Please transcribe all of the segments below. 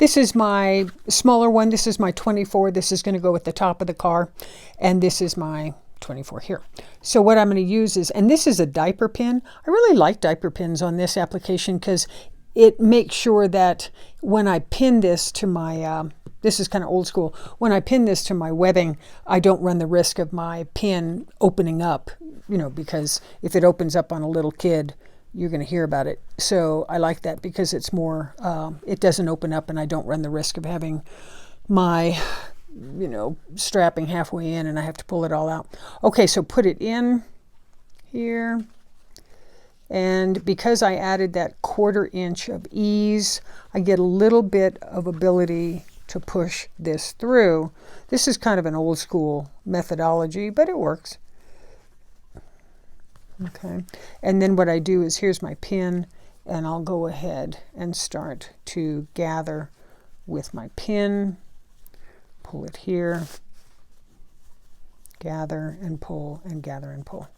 This is my smaller one. This is my 24. This is going to go at the top of the car. And this is my 24 here. So what I'm going to use is, and this is a diaper pin. I really like diaper pins on this application because it makes sure that when I pin this to my, this is kind of old school, when I pin this to my webbing, I don't run the risk of my pin opening up, you know, because if it opens up on a little kid, you're going to hear about it. So I like that because it's more, it doesn't open up and I don't run the risk of having my, you know, strapping halfway in and I have to pull it all out. Okay, so put it in here. And because I added that 1/4 inch of ease, I get a little bit of ability to push this through. This is kind of an old school methodology, but it works. Okay, and then what I do is here's my pin, and I'll go ahead and start to gather with my pin, pull it here, gather and pull, and gather and pull.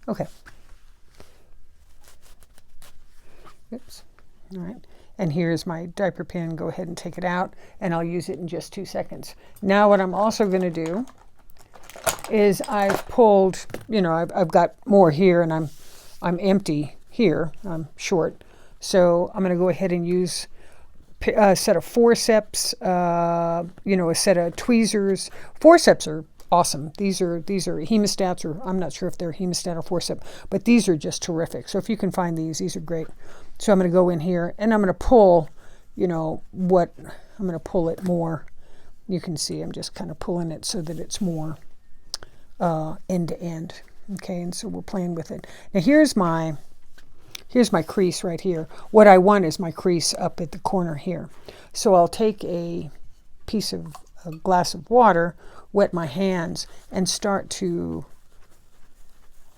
Okay. Oops. All right. And here's my diaper pin. Go ahead and take it out, and I'll use it in just 2 seconds. Now what I'm also going to do is I've pulled, you know, I've got more here, and I'm empty here. I'm short. So I'm going to go ahead and use a set of forceps, you know, a set of tweezers. Forceps are awesome. These are hemostats, or I'm not sure if they're hemostat or forceps, but these are just terrific. So if you can find these are great. So I'm going to go in here and I'm going to pull, you know, I'm going to pull it more. You can see I'm just kind of pulling it so that it's more end to end. Okay, and so we're playing with it. Now here's my crease right here. What I want is my crease up at the corner here. So I'll take a glass of water, wet my hands, and start to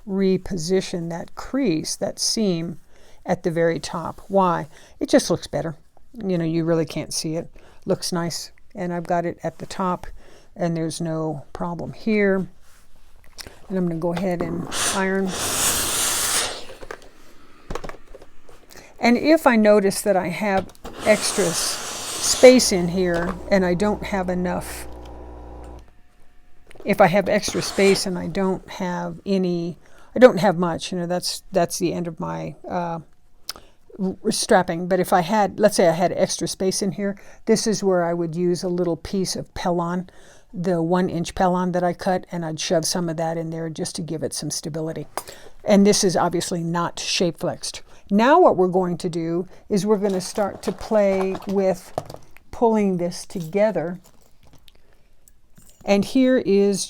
reposition that crease, that seam at the very top. Why? It just looks better. You know, you really can't see it. Looks nice. And I've got it at the top, and there's no problem here. And I'm going to go ahead and iron. And if I notice that I have extra space in here and I don't have enough, if I have extra space and I don't have much, you know, that's the end of my strapping. But if I had, let's say I had extra space in here, this is where I would use a little piece of Pellon, the 1-inch Pellon that I cut, and I'd shove some of that in there just to give it some stability. And this is obviously not shape flexed. Now what we're going to do is we're going to start to play with pulling this together. And here is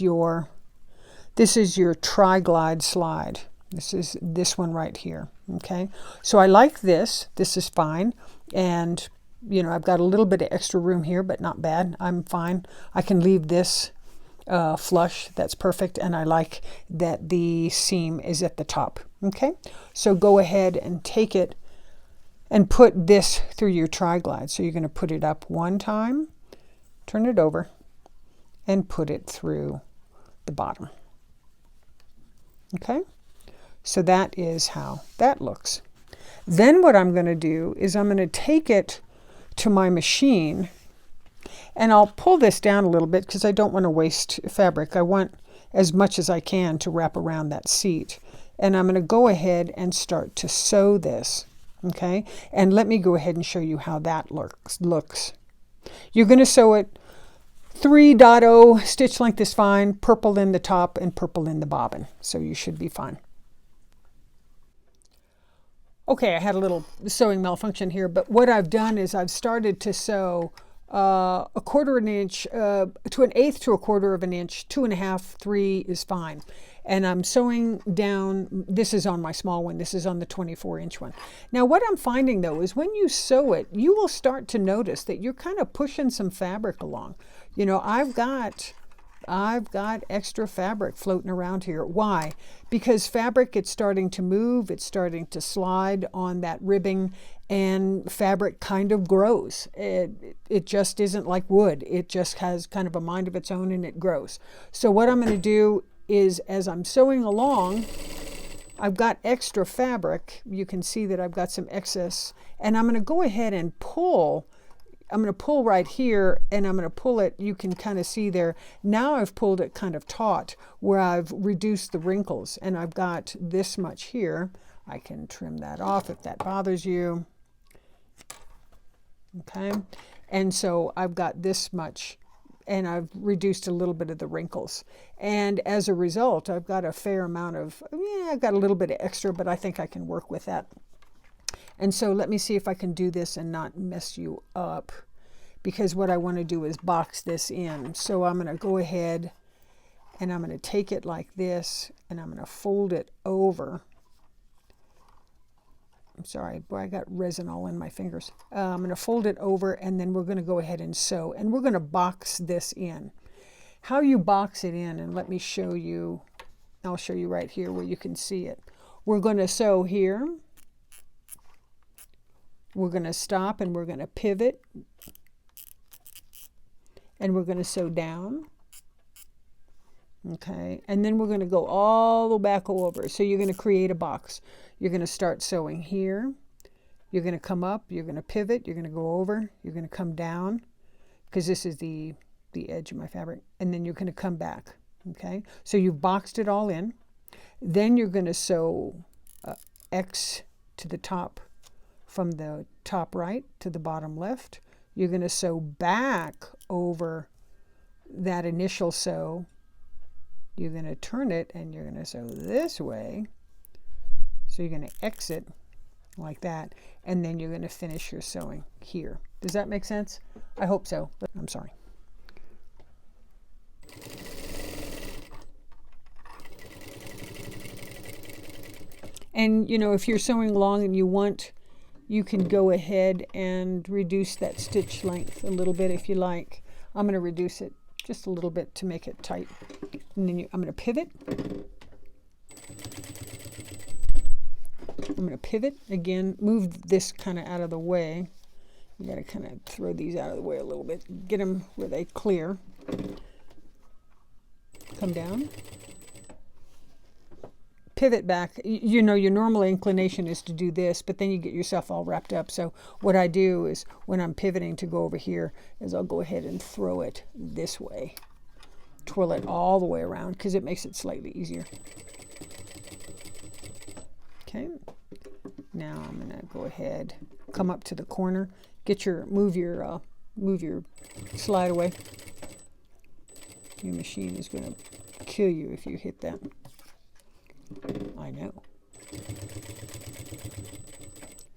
this is your tri-glide slide. This is this one right here. Okay, so I like this. This is fine. And, you know, I've got a little bit of extra room here, but not bad. I'm fine. I can leave this flush. That's perfect. And I like that the seam is at the top. Okay, so go ahead and take it and put this through your tri-glide. So you're going to put it up one time, turn it over, and put it through the bottom. Okay, so that is how that looks. Then what I'm going to do is I'm going to take it to my machine, and I'll pull this down a little bit because I don't want to waste fabric. I want as much as I can to wrap around that seat. And I'm going to go ahead and start to sew this. Okay, and let me go ahead and show you how that looks. You're going to sew it 3.0, stitch length is fine, purple in the top and purple in the bobbin. So you should be fine. Okay, I had a little sewing malfunction here, but what I've done is I've started to sew 1/4 inch to 1/8 to 1/4 inch, 2.5, 3 is fine. And I'm sewing down, this is on my small one, this is on the 24-inch one. Now what I'm finding though is when you sew it, you will start to notice that you're kind of pushing some fabric along. You know, I've got extra fabric floating around here. Why? Because fabric, it's starting to move, it's starting to slide on that ribbing, and fabric kind of grows. It just isn't like wood. It just has kind of a mind of its own and it grows. So what I'm going to do is, as I'm sewing along, I've got extra fabric. You can see that I've got some excess, and I'm going to go ahead and pull. I'm going to pull right here, and I'm going to pull it. You can kind of see there. Now I've pulled it kind of taut where I've reduced the wrinkles, and I've got this much here. I can trim that off if that bothers you. Okay, and so I've got this much, and I've reduced a little bit of the wrinkles. And as a result, I've got a fair amount of, yeah, I've got a little bit of extra, but I think I can work with that. And so let me see if I can do this and not mess you up, because what I want to do is box this in. So I'm going to go ahead and I'm going to take it like this, and I'm going to fold it over. I'm sorry, boy, I got resin all in my fingers. I'm going to fold it over, and then we're going to go ahead and sew, and we're going to box this in. How you box it in, and let me show you. I'll show you right here where you can see it. We're going to sew here. We're going to stop, and we're going to pivot, and we're going to sew down. Okay, and then we're going to go all the way back over. So you're going to create a box. You're going to start sewing here. You're going to come up. You're going to pivot. You're going to go over. You're going to come down, because this is the edge of my fabric. And then you're going to come back. Okay, so you've boxed it all in. Then you're going to sew X to the top, from the top right to the bottom left. You're going to sew back over that initial sew. You're going to turn it, and you're going to sew this way. So you're going to exit like that, and then you're going to finish your sewing here. Does that make sense? I hope so. I'm sorry. And you know, if you're sewing along and you want, you can go ahead and reduce that stitch length a little bit if you like. I'm going to reduce it just a little bit to make it tight. And then I'm going to pivot. I'm going to pivot again, move this kind of out of the way. You got to kind of throw these out of the way a little bit, get them where they clear. Come down. Pivot back. You know, your normal inclination is to do this, but then you get yourself all wrapped up. So what I do is, when I'm pivoting to go over here, is I'll go ahead and throw it this way. Twirl it all the way around, because it makes it slightly easier. Okay. Now I'm going to go ahead, come up to the corner, move your slide away. Your machine is going to kill you if you hit that. I know.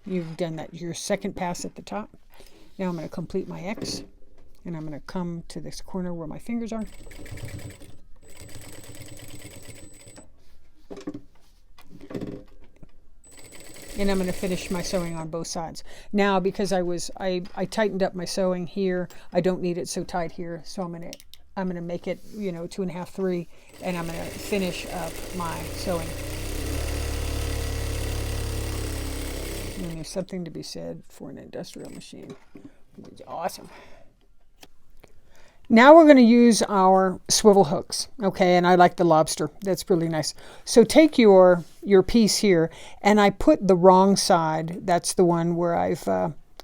You've done that, your second pass at the top. Now I'm going to complete my X, and I'm going to come to this corner where my fingers are. And I'm going to finish my sewing on both sides. Now, because I tightened up my sewing here, I don't need it so tight here, so I'm going to make it, you know, 2.5, 3, and I'm going to finish up my sewing. And there's something to be said for an industrial machine. It's awesome. Now we're going to use our swivel hooks, okay? And I like the lobster. That's really nice. So take your piece here, and I put the wrong side. That's the one where I've,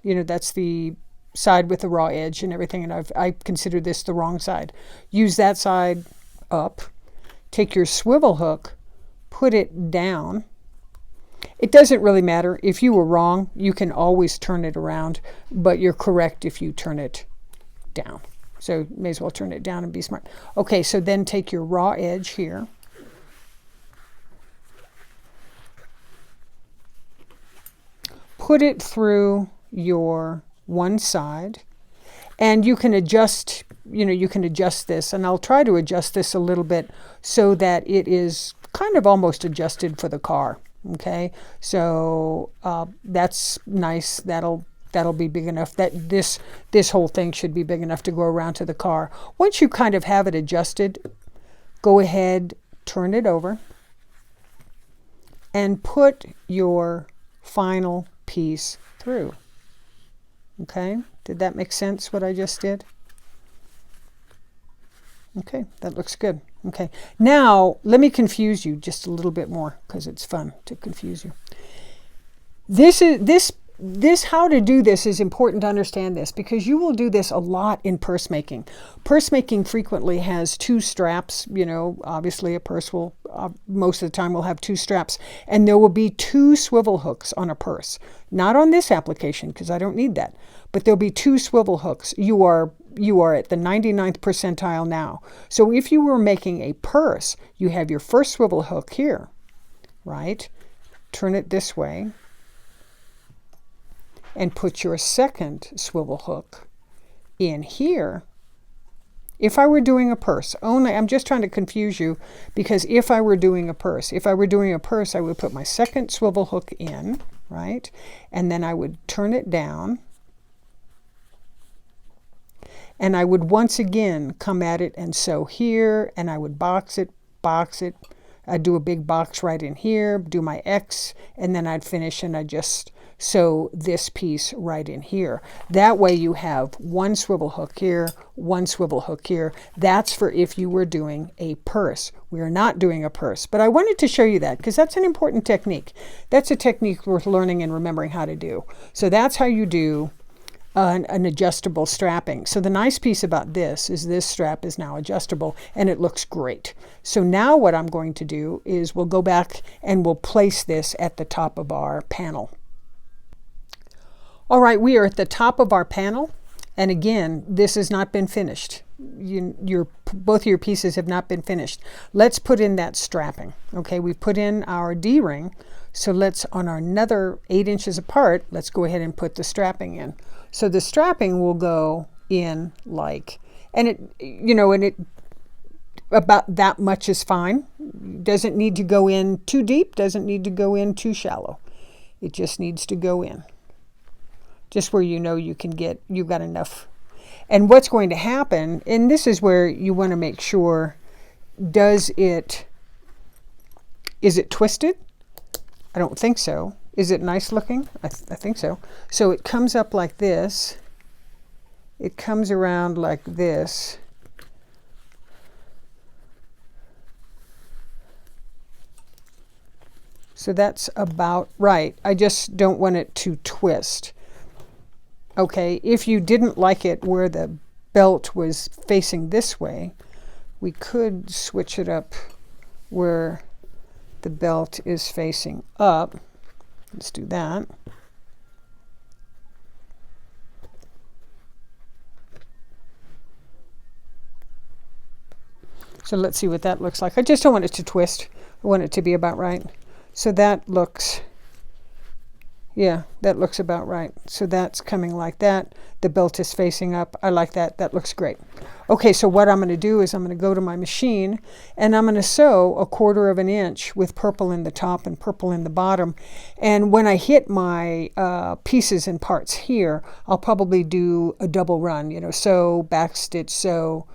you know, that's the side with the raw edge and everything, and I consider this the wrong side. Use that side up. Take your swivel hook, put it down. It doesn't really matter. If you were wrong, you can always turn it around, but you're correct if you turn it down. So you may as well turn it down and be smart. Okay, so then take your raw edge here. Put it through your one side, and you can adjust, you know, you can adjust this, and I'll try to adjust this a little bit so that it is kind of almost adjusted for the car. Okay, so that's nice. That'll be big enough. That this whole thing should be big enough to go around to the car. Once you kind of have it adjusted, go ahead, turn it over, and put your final piece through. Okay, did that make sense what I just did? Okay, that looks good. Okay, now let me confuse you just a little bit more because it's fun to confuse you. This how to do this is important to understand this because you will do this a lot in purse making. Purse making frequently has two straps. You know, obviously a purse will most of the time will have two straps, and there will be two swivel hooks on a purse. Not on this application because I don't need that, but there'll be two swivel hooks. You are at the 99th percentile now. So if you were making a purse, you have your first swivel hook here, right? Turn it this way and put your second swivel hook in here. If I were doing a purse, I'm just trying to confuse you because if I were doing a purse, I would put my second swivel hook in, right? And then I would turn it down. And I would once again come at it and sew here, and I would box it. I'd do a big box right in here, do my X, and then I'd finish and I'd just sew this piece right in here. That way you have one swivel hook here, one swivel hook here. That's for if you were doing a purse. We are not doing a purse, but I wanted to show you that because that's an important technique. That's a technique worth learning and remembering how to do. So that's how you do an adjustable strapping. So the nice piece about this is this strap is now adjustable and it looks great. So now what I'm going to do is we'll go back and we'll place this at the top of our panel. All right, we are at the top of our panel, and again, this has not been finished. Both of your pieces have not been finished. Let's put in that strapping. Okay, we've put in our D-ring, so let's, on our another 8 inches apart, let's go ahead and put the strapping in. So the strapping will go in like, and it about that much is fine. Doesn't need to go in too deep, doesn't need to go in too shallow. It just needs to go in. Just where you know you've got enough. And what's going to happen, and this is where you want to make sure, is it twisted? I don't think so. Is it nice looking? I think so. So it comes up like this. It comes around like this. So that's about right. I just don't want it to twist. Okay, if you didn't like it where the belt was facing this way, we could switch it up where the belt is facing up. Let's do that. So let's see what that looks like. I just don't want it to twist. I want it to be about right. So that looks, yeah, that looks about right. So that's coming like that. The belt is facing up. I like that. That looks great. Okay, so what I'm going to do is I'm going to go to my machine and I'm going to sew 1/4 of an inch with purple in the top and purple in the bottom. And when I hit my pieces and parts here, I'll probably do a double run, sew, back stitch, sew.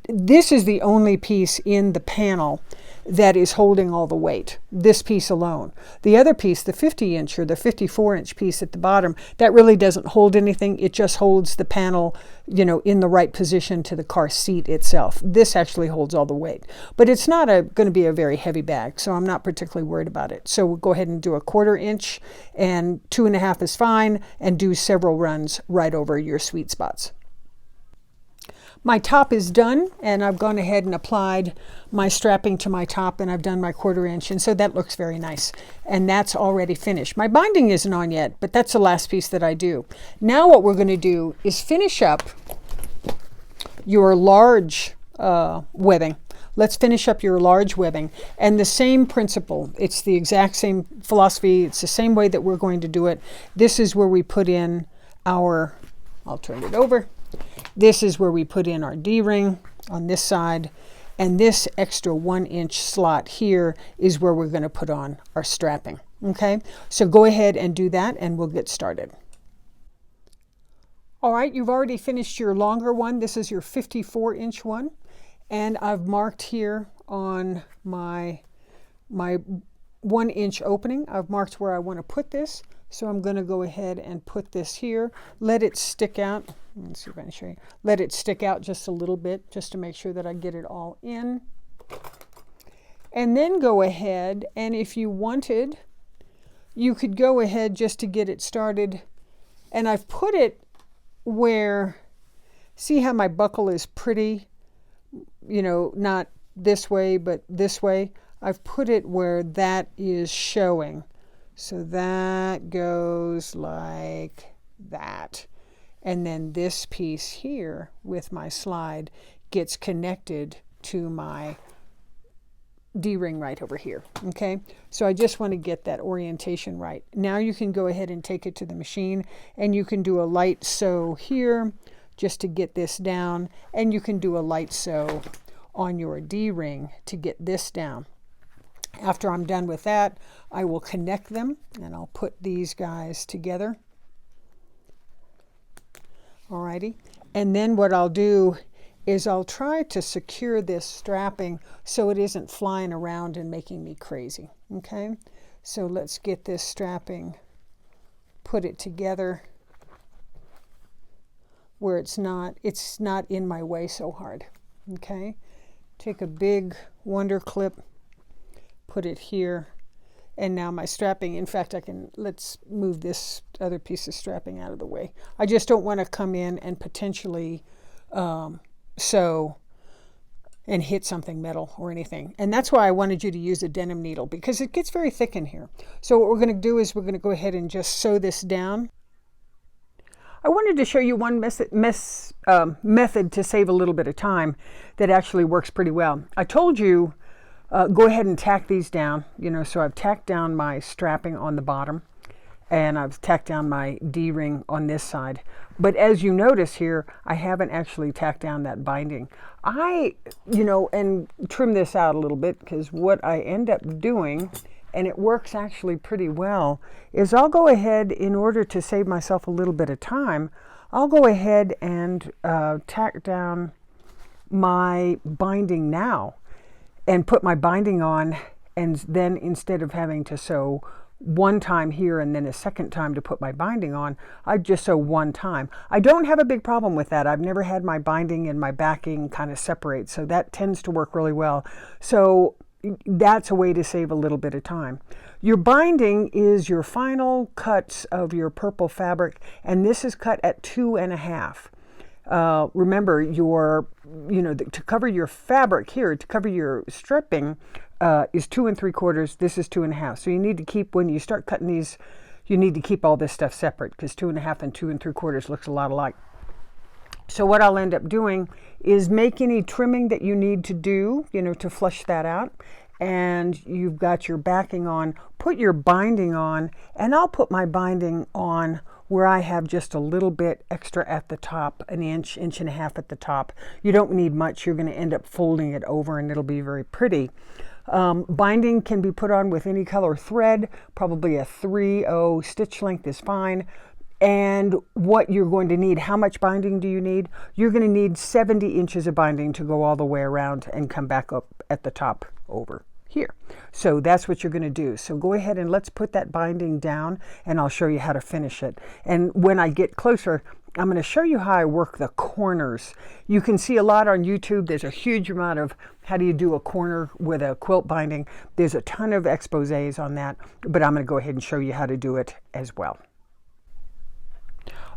This is the only piece in the panel that is holding all the weight, this piece alone. The other piece, the 50-inch or the 54-inch piece at the bottom, that really doesn't hold anything. It just holds the panel, in the right position to the car seat itself. This actually holds all the weight. But it's not going to be a very heavy bag, so I'm not particularly worried about it. So we'll go ahead and do 1/4 inch, and 2.5 is fine, and do several runs right over your sweet spots. My top is done, and I've gone ahead and applied my strapping to my top, and I've done my 1/4 inch, and so that looks very nice. And that's already finished. My binding isn't on yet, but that's the last piece that I do. Now what we're going to do is finish up your large webbing. Let's finish up your large webbing. And the same principle, it's the exact same philosophy, it's the same way that we're going to do it. This is where we put in our, I'll turn it over. This is where we put in our D-ring on this side, and this extra 1-inch slot here is where we're going to put on our strapping. Okay, so go ahead and do that and we'll get started. All right, you've already finished your longer one. This is your 54-inch one, and I've marked here on my 1-inch opening. I've marked where I want to put this, so I'm going to go ahead and put this here. Let it stick out Let's see if I can show you. Let it stick out just a little bit just to make sure that I get it all in. And then go ahead, and if you wanted, you could go ahead just to get it started. And I've put it where, see how my buckle is pretty, you know, not this way, but this way. I've put it where that is showing. So that goes like that. And then this piece here with my slide gets connected to my D-ring right over here. Okay, so I just want to get that orientation right. Now you can go ahead and take it to the machine, and you can do a light sew here just to get this down, and you can do a light sew on your D-ring to get this down. After I'm done with that, I will connect them, and I'll put these guys together. Alrighty, and then what I'll do is I'll try to secure this strapping so it isn't flying around and making me crazy. Okay, so let's get this strapping, put it together where it's not in my way so hard. Okay, take a big Wonder clip, put it here, and now my strapping, in fact, let's move this other piece of strapping out of the way. I just don't want to come in and potentially sew and hit something metal or anything. And that's why I wanted you to use a denim needle, because it gets very thick in here. So what we're going to do is we're going to go ahead and just sew this down. I wanted to show you one method to save a little bit of time that actually works pretty well. I told you go ahead and tack these down, you know, so I've tacked down my strapping on the bottom, and I've tacked down my D-ring on this side. But as you notice here, I haven't actually tacked down that binding. And trim this out a little bit, because what I end up doing, and it works actually pretty well, is I'll go ahead, in order to save myself a little bit of time, I'll go ahead and tack down my binding now and put my binding on, and then instead of having to sew one time here and then a second time to put my binding on, I just sew one time. I don't have a big problem with that. I've never had my binding and my backing kind of separate, so that tends to work really well. So that's a way to save a little bit of time. Your binding is your final cuts of your purple fabric, and this is cut at 2.5. Remember, to cover your fabric here, to cover your stripping, is 2 3/4. This is 2.5. So you need to keep, when you start cutting these, you need to keep all this stuff separate, because 2.5 and 2 3/4 looks a lot alike. So what I'll end up doing is make any trimming that you need to do, to flush that out. And you've got your backing on, put your binding on, and I'll put my binding on where I have just a little bit extra at the top, an inch, 1.5 inches at the top. You don't need much. You're going to end up folding it over, and it'll be very pretty. Binding can be put on with any color thread. Probably a 3/0 stitch length is fine. And what you're going to need, how much binding do you need? You're going to need 70 inches of binding to go all the way around and come back up at the top over here. So that's what you're going to do. So go ahead and let's put that binding down, and I'll show you how to finish it. And when I get closer, I'm going to show you how I work the corners. You can see a lot on YouTube. There's a huge amount of how do you do a corner with a quilt binding. There's a ton of exposés on that, but I'm going to go ahead and show you how to do it as well.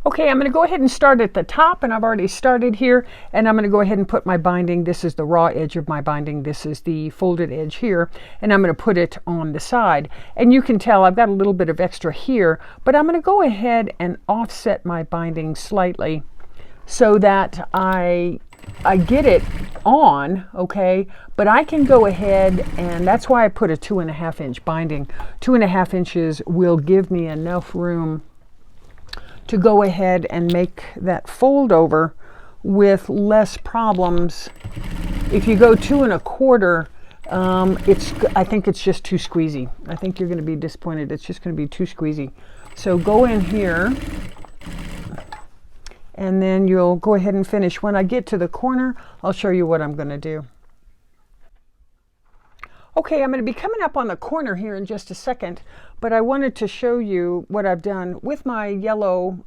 Okay, I'm going to go ahead and start at the top, and I've already started here, and I'm going to go ahead and put my binding. This is the raw edge of my binding. This is the folded edge here, and I'm going to put it on the side. And you can tell I've got a little bit of extra here, but I'm going to go ahead and offset my binding slightly so that I get it on, okay? But I can go ahead, and that's why I put a 2.5 inch binding. 2.5 inches will give me enough room to go ahead and make that fold over with less problems. If you go 2 1/4, I think it's just too squeezy. I think you're going to be disappointed. It's just going to be too squeezy. So go in here, and then you'll go ahead and finish. When I get to the corner, I'll show you what I'm going to do. Okay, I'm going to be coming up on the corner here in just a second, but I wanted to show you what I've done with my yellow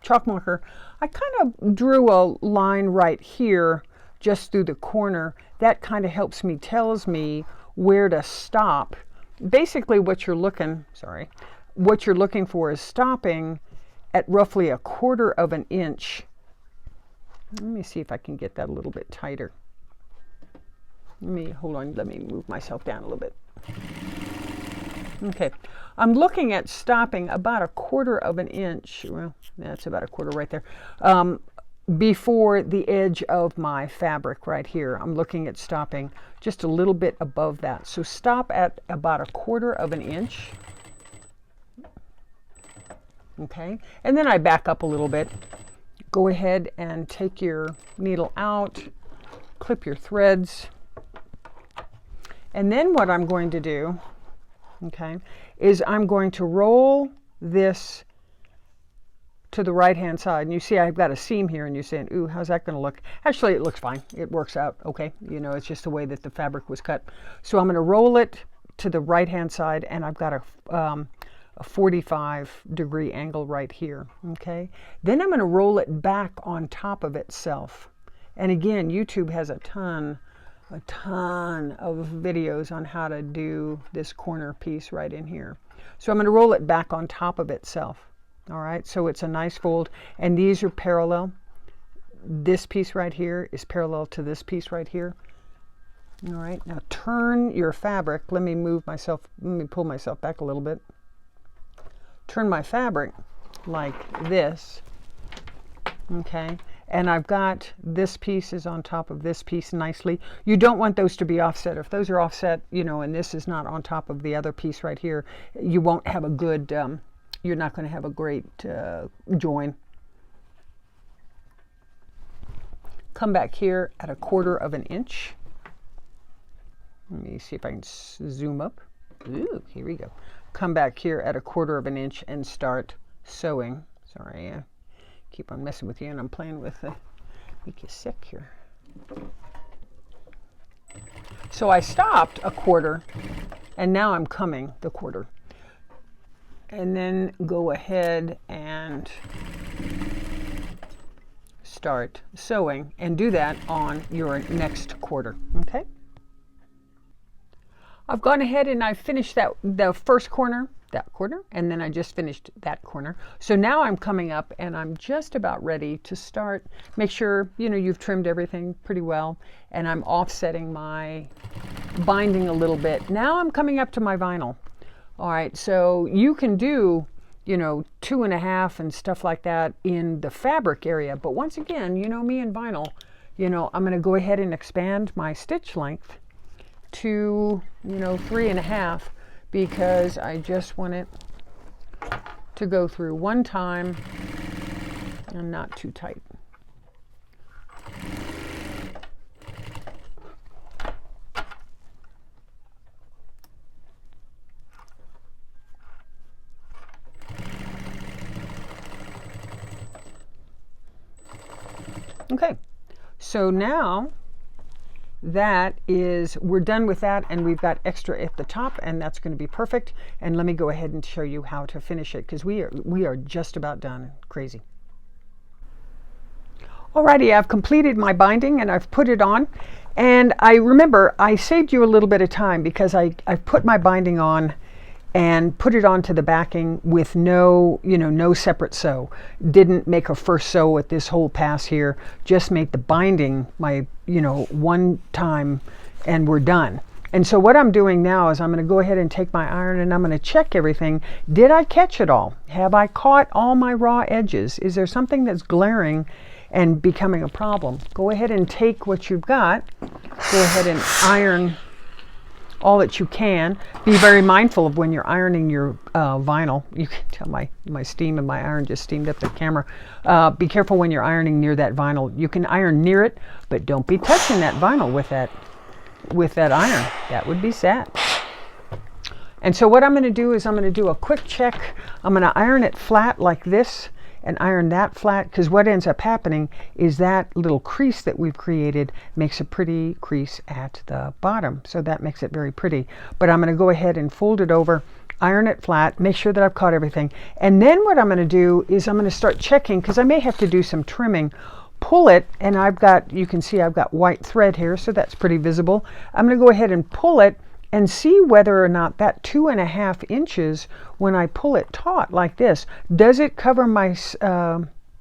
chalk marker. I kind of drew a line right here just through the corner. That kind of helps me, tells me where to stop. Basically what you're looking for is stopping at roughly 1/4 of an inch. Let me see if I can get that a little bit tighter. Hold on, let me move myself down a little bit. Okay, I'm looking at stopping about 1/4 of an inch. Well, that's about 1/4 right there. Before the edge of my fabric right here. I'm looking at stopping just a little bit above that. So stop at about 1/4 of an inch. Okay, and then I back up a little bit. Go ahead and take your needle out, clip your threads. And then what I'm going to do, okay, is I'm going to roll this to the right-hand side. And you see I've got a seam here, and you're saying, ooh, how's that going to look? Actually, it looks fine. It works out okay. You know, it's just the way that the fabric was cut. So I'm going to roll it to the right-hand side, and I've got a 45-degree angle right here, okay? Then I'm going to roll it back on top of itself. And again, YouTube has a ton of videos on how to do this corner piece right in here. So I'm going to roll it back on top of itself. All right, so it's a nice fold, and these are parallel. This piece right here is parallel to this piece right here. All right, now turn your fabric. Let me pull myself back a little bit. Turn my fabric like this, okay? And I've got this piece is on top of this piece nicely. You don't want those to be offset. If those are offset, you know, and this is not on top of the other piece right here, you won't have a good, you're not going to have a great join. Come back here at 1/4 of an inch. Let me see if I can zoom up. Ooh, here we go. Come back here at 1/4 of an inch and start sewing. Sorry, keep on messing with you, and I'm playing with make you sick here. So I stopped 1/4, and now I'm coming the 1/4. And then go ahead and start sewing, and do that on your next 1/4, okay? I've gone ahead and I've finished the first corner, that corner, and then I just finished that corner. So now I'm coming up, and I'm just about ready to start. Make sure, you know, you've trimmed everything pretty well, and I'm offsetting my binding a little bit. Now I'm coming up to my vinyl. All right, so you can do, you know, 2.5 and stuff like that in the fabric area. But once again, you know me and vinyl, you know, I'm going to go ahead and expand my stitch length to, you know, 3.5, because I just want it to go through one time and not too tight. Okay, so now we're done with that, and we've got extra at the top, and that's going to be perfect. And let me go ahead and show you how to finish it, because we are just about done. Crazy. Alrighty, I've completed my binding, and I've put it on. And I saved you a little bit of time, because I've put my binding on and put it onto the backing with no separate sew. Didn't make a first sew at this whole pass here, just made the binding my, one time, and we're done. And so what I'm doing now is I'm going to go ahead and take my iron, and I'm going to check everything. Did I catch it all? Have I caught all my raw edges? Is there something that's glaring and becoming a problem? Go ahead and take what you've got. Go ahead and iron all that you can. Be very mindful of when you're ironing your vinyl. You can tell my steam and my iron just steamed up the camera. Be careful when you're ironing near that vinyl. You can iron near it, but don't be touching that vinyl with that iron. That would be sad. And so what I'm going to do is I'm going to do a quick check. I'm going to iron it flat like this, and iron that flat, because what ends up happening is that little crease that we've created makes a pretty crease at the bottom. So that makes it very pretty. But I'm going to go ahead and fold it over, iron it flat, make sure that I've caught everything. And then what I'm going to do is I'm going to start checking, because I may have to do some trimming. Pull it, and I've got, you can see I've got white thread here, so that's pretty visible. I'm going to go ahead and pull it and see whether or not that 2.5 inches, when I pull it taut like this, does it cover my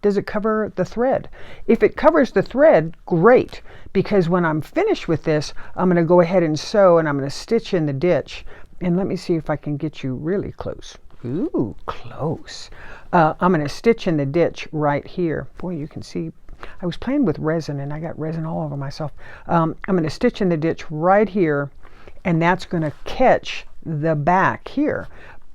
does it cover the thread? If it covers the thread, great, because when I'm finished with this, I'm going to go ahead and sew, and I'm going to stitch in the ditch. And let me see if I can get you really close. Ooh, close. I'm going to stitch in the ditch right here. Boy, you can see I was playing with resin, and I got resin all over myself. I'm going to stitch in the ditch right here, and that's going to catch the back here.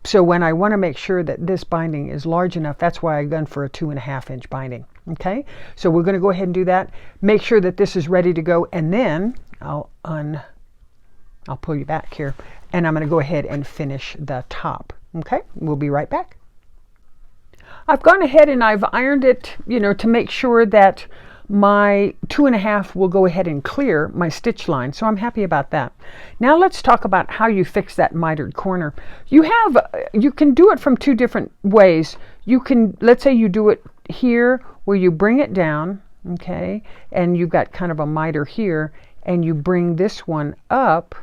So when I want to make sure that this binding is large enough, that's why I gone for a 2.5 inch binding. Okay, so we're going to go ahead and do that. Make sure that this is ready to go, and then I'll pull you back here, and I'm going to go ahead and finish the top. Okay, we'll be right back. I've gone ahead and I've ironed it, to make sure that my 2.5 will go ahead and clear my stitch line. So I'm happy about that. Now let's talk about how you fix that mitered corner. You can do it from two different ways. You can, let's say you do it here where you bring it down, okay, and you've got kind of a miter here, and you bring this one up.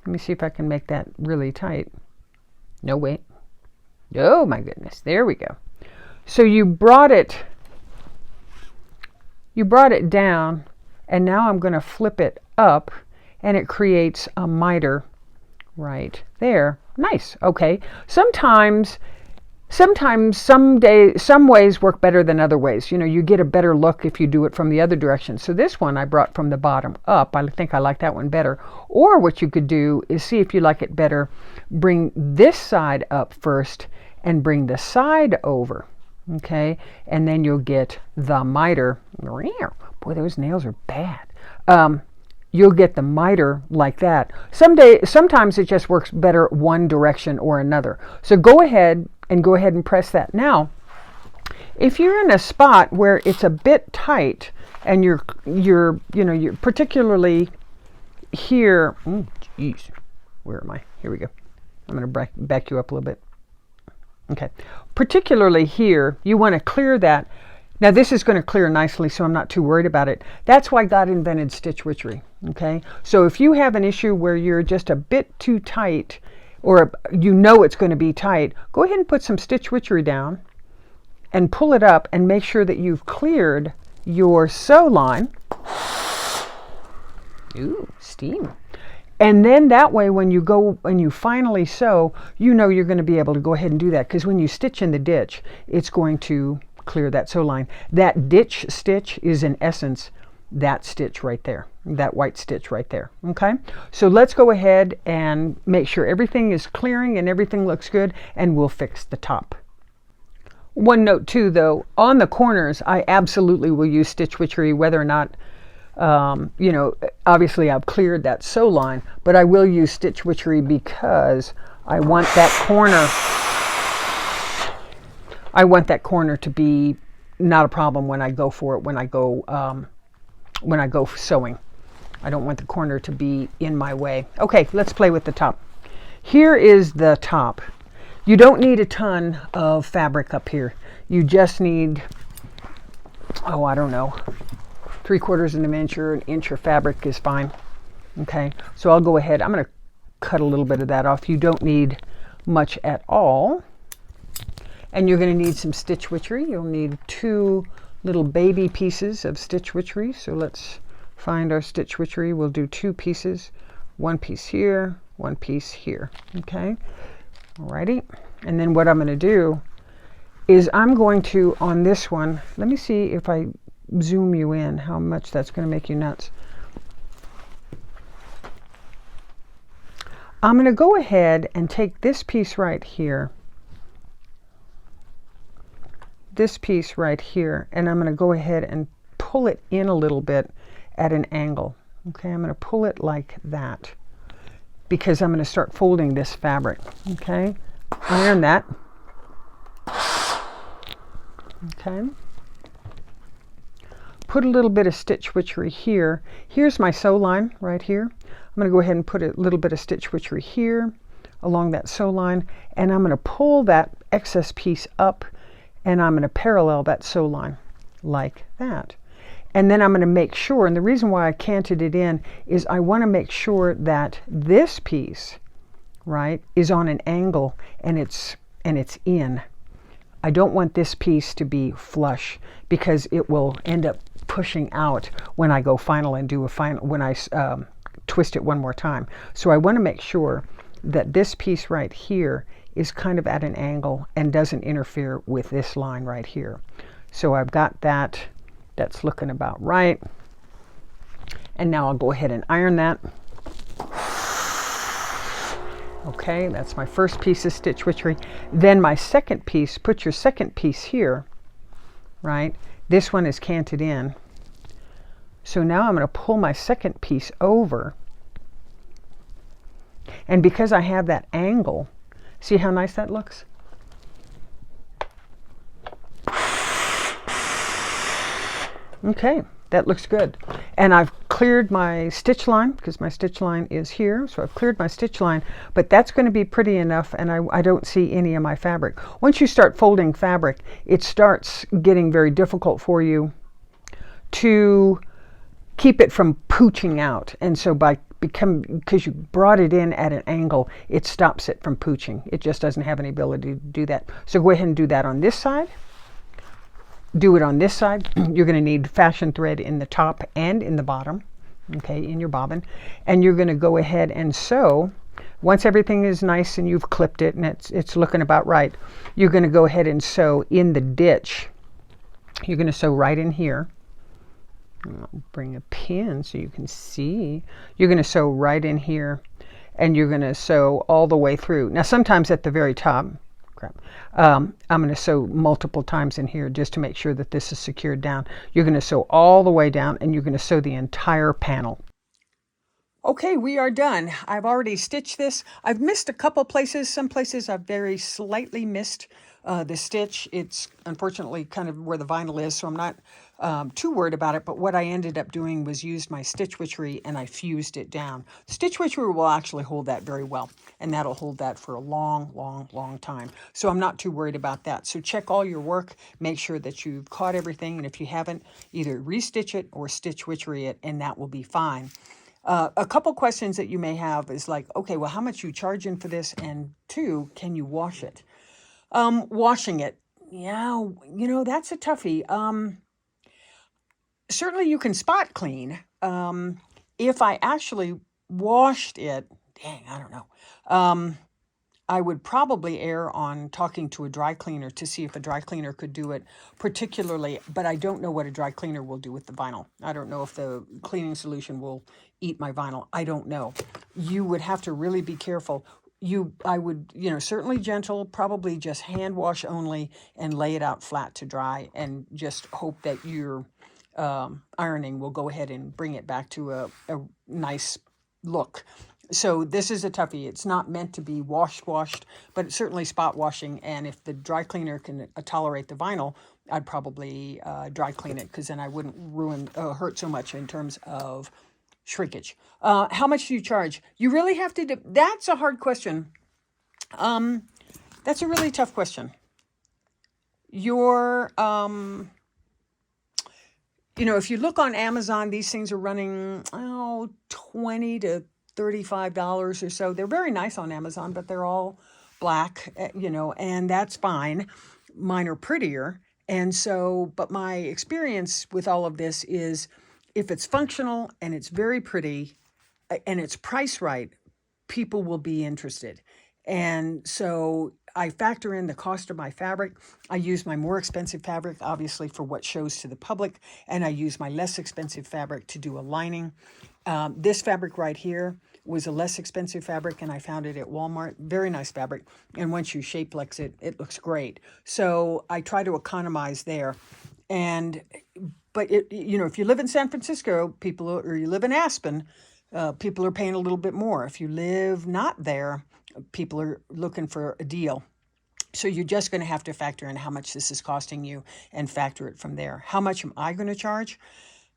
Let me see if I can make that really tight. No, wait. Oh my goodness, there we go. So you brought it down, and now I'm going to flip it up, and it creates a miter right there. Nice. Okay. Sometimes some ways work better than other ways. You get a better look if you do it from the other direction. So this one I brought from the bottom up. I think I like that one better. Or what you could do is see if you like it better. Bring this side up first and bring the side over. Okay, and then you'll get the miter. Boy, those nails are bad. You'll get the miter like that. Sometimes it just works better one direction or another. So go ahead and press that. Now, if you're in a spot where it's a bit tight, and you're particularly here. Geez, where am I? Here we go. I'm going to back you up a little bit. Okay, particularly here, you want to clear that. Now this is going to clear nicely, so I'm not too worried about it. That's why God invented stitch witchery. Okay, so if you have an issue where you're just a bit too tight, or it's going to be tight, go ahead and put some stitch witchery down and pull it up, and make sure that you've cleared your sew line. Ooh, steam. And then that way, when you finally sew, you're going to be able to go ahead and do that, because when you stitch in the ditch, it's going to clear that sew line. That ditch stitch is in essence that stitch right there, that white stitch right there. Okay, so let's go ahead and make sure everything is clearing and everything looks good, and we'll fix the top. One note too, though, on the corners, I absolutely will use stitch witchery, whether or not obviously I've cleared that sew line, but I will use stitch witchery because I want that corner to be not a problem when I go for it, when I go sewing. I don't want the corner to be in my way. Okay, let's play with the top. Here is the top. You don't need a ton of fabric up here. You just need, I don't know, 3/4 of an inch or an inch of fabric is fine. Okay, so I'll go ahead. I'm going to cut a little bit of that off. You don't need much at all. And you're going to need some stitch witchery. You'll need 2 little baby pieces of stitch witchery. So let's find our stitch witchery. We'll do 2 pieces. 1 piece here, 1 piece here. Okay, alrighty. And then what I'm going to do is I'm going to, on this one, let me see if I zoom you in, how much that's going to make you nuts. I'm going to go ahead and take this piece right here, and I'm going to go ahead and pull it in a little bit at an angle. Okay, I'm going to pull it like that, because I'm going to start folding this fabric. Okay, iron that. Okay. Put a little bit of stitch witchery here. Here's my sew line right here. I'm going to go ahead and put a little bit of stitch witchery here along that sew line, and I'm going to pull that excess piece up, and I'm going to parallel that sew line like that. And then I'm going to make sure, and the reason why I canted it in is I want to make sure that this piece, right, is on an angle and it's in. I don't want this piece to be flush because it will end up pushing out when I go final and do a final, when I twist it one more time. So I want to make sure that this piece right here is kind of at an angle and doesn't interfere with this line right here. So I've got that. That's looking about right. And now I'll go ahead and iron that. Okay, that's my first piece of stitch witchery. Then my second piece, put your second piece here, right? This one is canted in. So now I'm going to pull my second piece over. And because I have that angle, see how nice that looks? Okay, that looks good. And I've cleared my stitch line because my stitch line is here. So I've cleared my stitch line, but that's going to be pretty enough, and I don't see any of my fabric. Once you start folding fabric, it starts getting very difficult for you to keep it from pooching out. And so because you brought it in at an angle, it stops it from pooching. It just doesn't have any ability to do that. So go ahead and do that on this side. Do it on this side. You're going to need fashion thread in the top and in the bottom, okay, in your bobbin. And you're going to go ahead and sew. Once everything is nice and you've clipped it and it's looking about right, you're going to go ahead and sew in the ditch. You're going to sew right in here. I'll bring a pin so you can see. You're going to sew right in here, and you're going to sew all the way through. Now sometimes at the very top, I'm going to sew multiple times in here just to make sure that this is secured down. You're going to sew all the way down, and you're going to sew the entire panel. Okay, we are done. I've already stitched this. I've missed a couple places. Some places I've very slightly missed the stitch. It's unfortunately kind of where the vinyl is, so I'm not too worried about it. But what I ended up doing was used my stitch witchery and I fused it down. Stitch witchery will actually hold that very well, and that'll hold that for a long, long, long time. So I'm not too worried about that. So check all your work, make sure that you've caught everything, and if you haven't, either restitch it or stitch witchery it, and that will be fine. A couple questions that you may have is like, okay, well, how much you charging for this? And two, can you wash it? Washing it, yeah, you know, that's a toughie. Certainly you can spot clean. If I actually washed it, dang, I don't know. I would probably err on talking to a dry cleaner to see if a dry cleaner could do it particularly, but I don't know what a dry cleaner will do with the vinyl. I don't know if the cleaning solution will eat my vinyl. I don't know. You would have to really be careful. I would, certainly gentle, probably just hand wash only and lay it out flat to dry and just hope that your ironing will go ahead and bring it back to a nice look. So this is a toughie. It's not meant to be washed, but it's certainly spot washing. And if the dry cleaner can tolerate the vinyl, I'd probably dry clean it, because then I wouldn't hurt so much in terms of shrinkage. How much do you charge? You really have to, that's a hard question. That's a really tough question. If you look on Amazon, these things are running, $20 to $35 or so. They're very nice on Amazon, but they're all black, and that's fine. Mine are prettier. And so, but my experience with all of this is if it's functional and it's very pretty and it's priced right, people will be interested. And so I factor in the cost of my fabric. I use my more expensive fabric, obviously, for what shows to the public, and I use my less expensive fabric to do a lining. This fabric right here was a less expensive fabric, and I found it at Walmart. Very nice fabric, and once you shapelex it, it looks great. So I try to economize there. But if you live in San Francisco, or you live in Aspen, people are paying a little bit more. If you live not there, people are looking for a deal. So you're just going to have to factor in how much this is costing you and factor it from there. How much am I going to charge?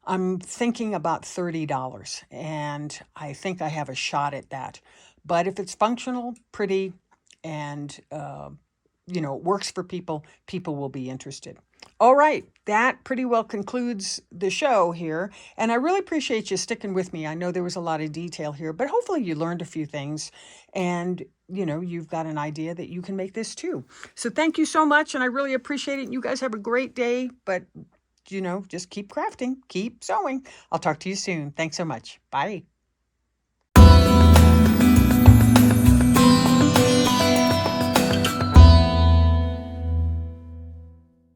I'm thinking about $30, and I think I have a shot at that. But if it's functional, pretty, and works for people, people will be interested. All right, that pretty well concludes the show here, and I really appreciate you sticking with me. I know there was a lot of detail here, but hopefully you learned a few things, and you've got an idea that you can make this too. So thank you so much, and I really appreciate it. You guys have a great day, but just keep crafting, keep sewing. I'll talk to you soon. Thanks so much. Bye.